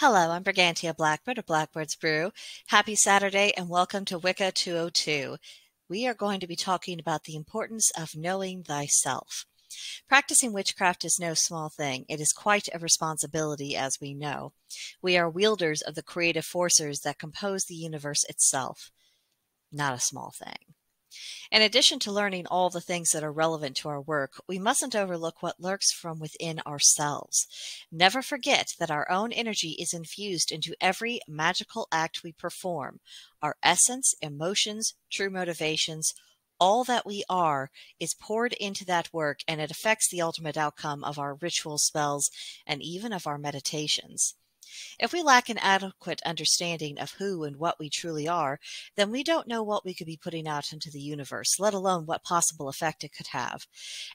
Hello, I'm Brigantia Blackbird of Blackbird's Brew. Happy Saturday and welcome to Wicca 202. We are going to be talking about the importance of knowing thyself. Practicing witchcraft is no small thing. It is quite a responsibility, as we know. We are wielders of the creative forces that compose the universe itself. Not a small thing. In addition to learning all the things that are relevant to our work, we mustn't overlook what lurks from within ourselves. Never forget that our own energy is infused into every magical act we perform. Our essence, emotions, true motivations, all that we are is poured into that work, and it affects the ultimate outcome of our ritual spells and even of our meditations. If we lack an adequate understanding of who and what we truly are, then we don't know what we could be putting out into the universe, let alone what possible effect it could have.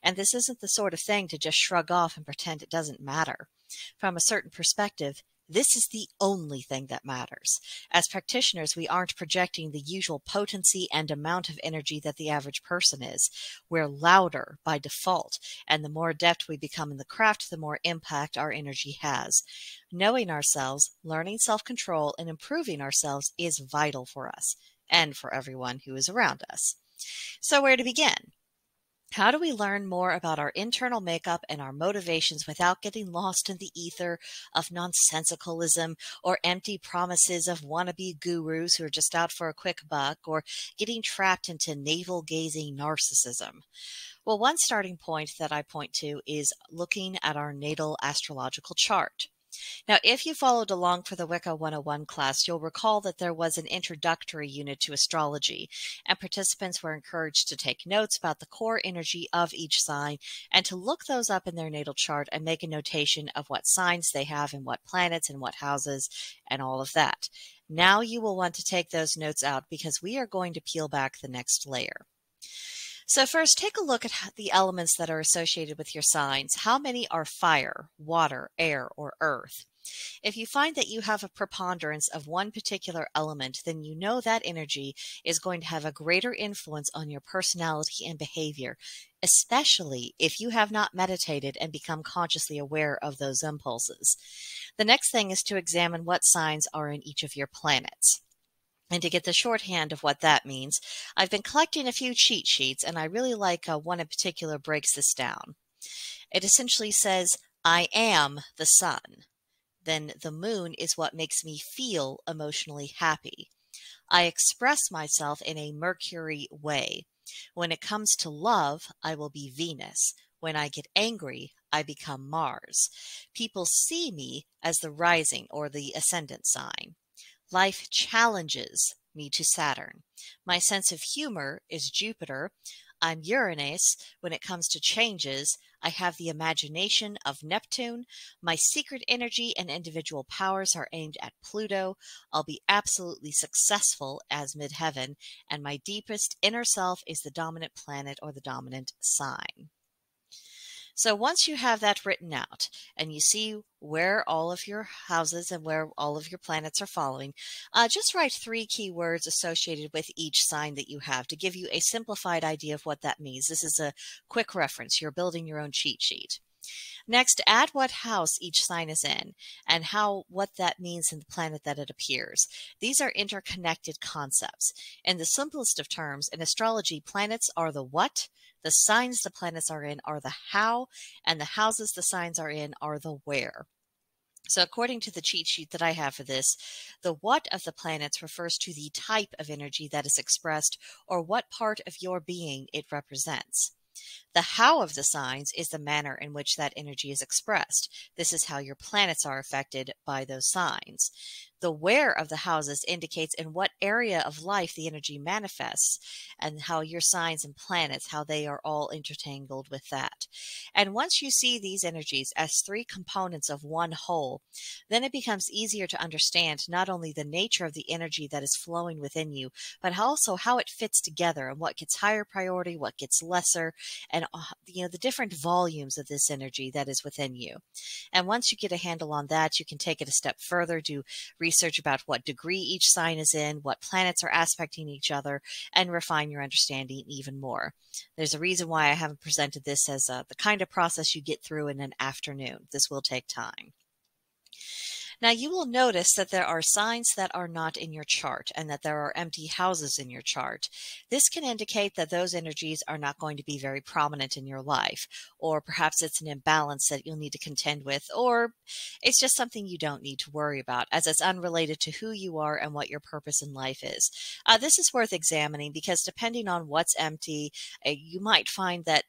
And this isn't the sort of thing to just shrug off and pretend it doesn't matter. From a certain perspective, this is the only thing that matters. As practitioners, we aren't projecting the usual potency and amount of energy that the average person is. We're louder by default, and the more adept we become in the craft, the more impact our energy has. Knowing ourselves, learning self-control, and improving ourselves is vital for us and for everyone who is around us. So where to begin? How do we learn more about our internal makeup and our motivations without getting lost in the ether of nonsensicalism or empty promises of wannabe gurus who are just out for a quick buck, or getting trapped into navel-gazing narcissism? Well, one starting point that I point to is looking at our natal astrological chart. Now, if you followed along for the Wicca 101 class, you'll recall that there was an introductory unit to astrology, and participants were encouraged to take notes about the core energy of each sign and to look those up in their natal chart and make a notation of what signs they have and what planets and what houses and all of that. Now you will want to take those notes out because we are going to peel back the next layer. So first, take a look at the elements that are associated with your signs. How many are fire, water, air, or earth? If you find that you have a preponderance of one particular element, then you know that energy is going to have a greater influence on your personality and behavior, especially if you have not meditated and become consciously aware of those impulses. The next thing is to examine what signs are in each of your planets. And to get the shorthand of what that means, I've been collecting a few cheat sheets, and I really like one in particular breaks this down. It essentially says, I am the sun. Then the moon is what makes me feel emotionally happy. I express myself in a Mercury way. When it comes to love, I will be Venus. When I get angry, I become Mars. People see me as the rising or the ascendant sign. Life challenges me to Saturn. My sense of humor is Jupiter. I'm Uranus. When it comes to changes, I have the imagination of Neptune. My secret energy and individual powers are aimed at Pluto. I'll be absolutely successful as midheaven, and my deepest inner self is the dominant planet or the dominant sign. So once you have that written out and you see where all of your houses and where all of your planets are following, just write 3 keywords associated with each sign that you have to give you a simplified idea of what that means. This is a quick reference. You're building your own cheat sheet. Next, add what house each sign is in and what that means in the planet that it appears. These are interconnected concepts. In the simplest of terms, in astrology, planets are the what, the signs the planets are in are the how, and the houses the signs are in are the where. So according to the cheat sheet that I have for this, the what of the planets refers to the type of energy that is expressed or what part of your being it represents. The how of the signs is the manner in which that energy is expressed. This is how your planets are affected by those signs. The where of the houses indicates in what area of life the energy manifests, and how your signs and planets, how they are all intertangled with that. And once you see these energies as three components of one whole, then it becomes easier to understand not only the nature of the energy that is flowing within you, but also how it fits together and what gets higher priority, what gets lesser, and the different volumes of this energy that is within you. And once you get a handle on that, you can take it a step further, do research about what degree each sign is in, what planets are aspecting each other, and refine your understanding even more. There's a reason why I haven't presented this as the kind of process you get through in an afternoon. This will take time. Now you will notice that there are signs that are not in your chart and that there are empty houses in your chart. This can indicate that those energies are not going to be very prominent in your life, or perhaps it's an imbalance that you'll need to contend with, or it's just something you don't need to worry about as it's unrelated to who you are and what your purpose in life is. This is worth examining because depending on what's empty, you might find that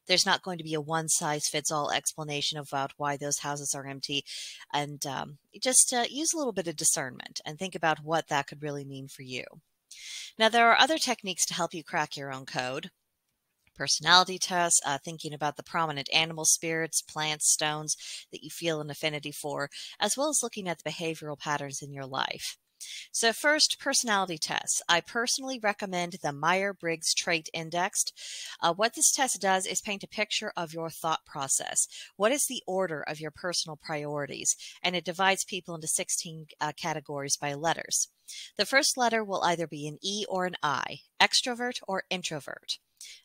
there's not going to be a one-size-fits-all explanation about why those houses are empty. And just use a little bit of discernment and think about what that could really mean for you. Now, there are other techniques to help you crack your own code. Personality tests, thinking about the prominent animal spirits, plants, stones that you feel an affinity for, as well as looking at the behavioral patterns in your life. So first, personality tests. I personally recommend the Myers-Briggs Trait Index. What this test does is paint a picture of your thought process. What is the order of your personal priorities? And it divides people into 16 categories by letters. The first letter will either be an E or an I, extrovert or introvert.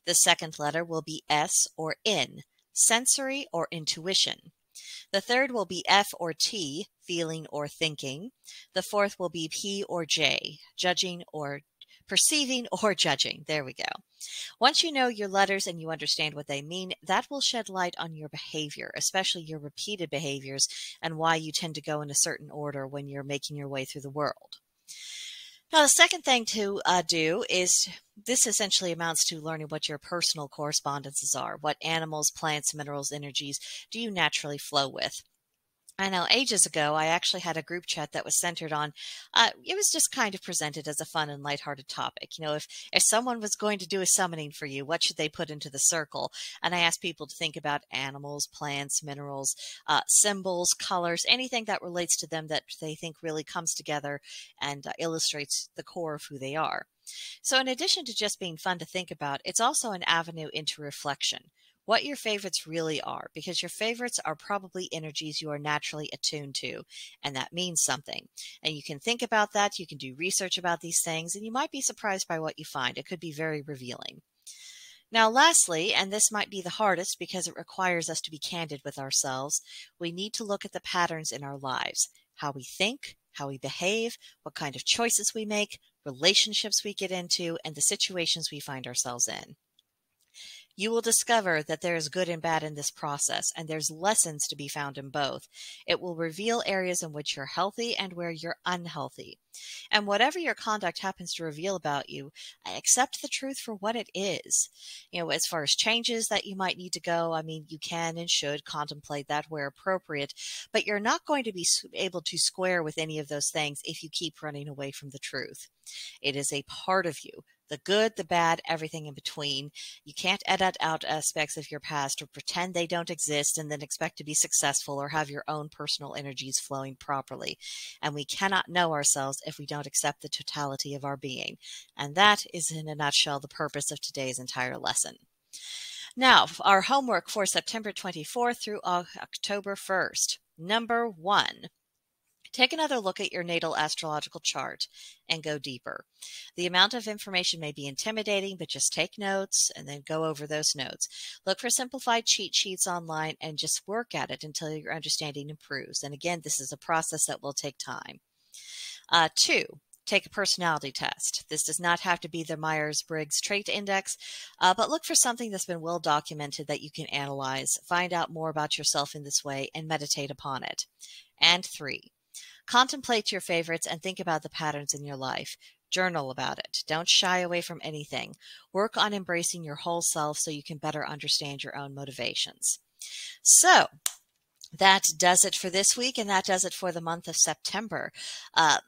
The second letter will be S or N, sensory or intuition. The third will be F or T, feeling or thinking. The fourth will be P or J, judging or perceiving or judging. There we go. Once you know your letters and you understand what they mean, that will shed light on your behavior, especially your repeated behaviors and why you tend to go in a certain order when you're making your way through the world. Now, the second thing to do is this essentially amounts to learning what your personal correspondences are. What animals, plants, minerals, energies do you naturally flow with? I know ages ago, I actually had a group chat that was centered on, it was just kind of presented as a fun and lighthearted topic. If someone was going to do a summoning for you, what should they put into the circle? And I asked people to think about animals, plants, minerals, symbols, colors, anything that relates to them that they think really comes together and illustrates the core of who they are. So in addition to just being fun to think about, it's also an avenue into reflection. What your favorites really are, because your favorites are probably energies you are naturally attuned to, and that means something. And you can think about that, you can do research about these things, and you might be surprised by what you find. It could be very revealing. Now, lastly, and this might be the hardest because it requires us to be candid with ourselves, we need to look at the patterns in our lives, how we think, how we behave, what kind of choices we make, relationships we get into, and the situations we find ourselves in. You will discover that there is good and bad in this process, and there's lessons to be found in both. It will reveal areas in which you're healthy and where you're unhealthy. And whatever your conduct happens to reveal about you, accept the truth for what it is. As far as changes that you might need to go, you can and should contemplate that where appropriate, but you're not going to be able to square with any of those things if you keep running away from the truth. It is a part of you. The good, the bad, everything in between. You can't edit out aspects of your past or pretend they don't exist and then expect to be successful or have your own personal energies flowing properly. And we cannot know ourselves if we don't accept the totality of our being. And that is, in a nutshell, the purpose of today's entire lesson. Now, our homework for September 24th through October 1st. Number 1. Take another look at your natal astrological chart and go deeper. The amount of information may be intimidating, but just take notes and then go over those notes. Look for simplified cheat sheets online and just work at it until your understanding improves. And again, this is a process that will take time. 2. Take a personality test. This does not have to be the Myers-Briggs Trait Index, but look for something that's been well documented that you can analyze, find out more about yourself in this way, and meditate upon it. And 3. Contemplate your favorites and think about the patterns in your life. Journal about it. Don't shy away from anything. Work on embracing your whole self so you can better understand your own motivations. So, That does it for this week, and that does it for the month of September. Uh,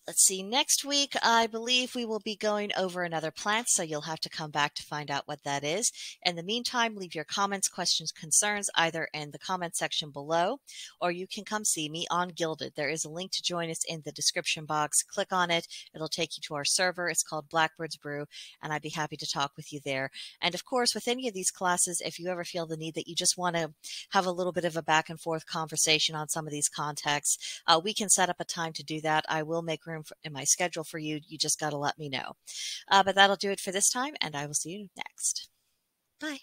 Let's see, next week, I believe we will be going over another plant, so you'll have to come back to find out what that is. In the meantime, leave your comments, questions, concerns either in the comment section below, or you can come see me on Gilded. There is a link to join us in the description box. Click on it. It'll take you to our server. It's called Blackbird's Brew, and I'd be happy to talk with you there. And of course, with any of these classes, if you ever feel the need that you just want to have a little bit of a back and forth conversation on some of these contexts, we can set up a time to do that. I will make room in my schedule for you. You just got to let me know. But that'll do it for this time, and I will see you next. Bye.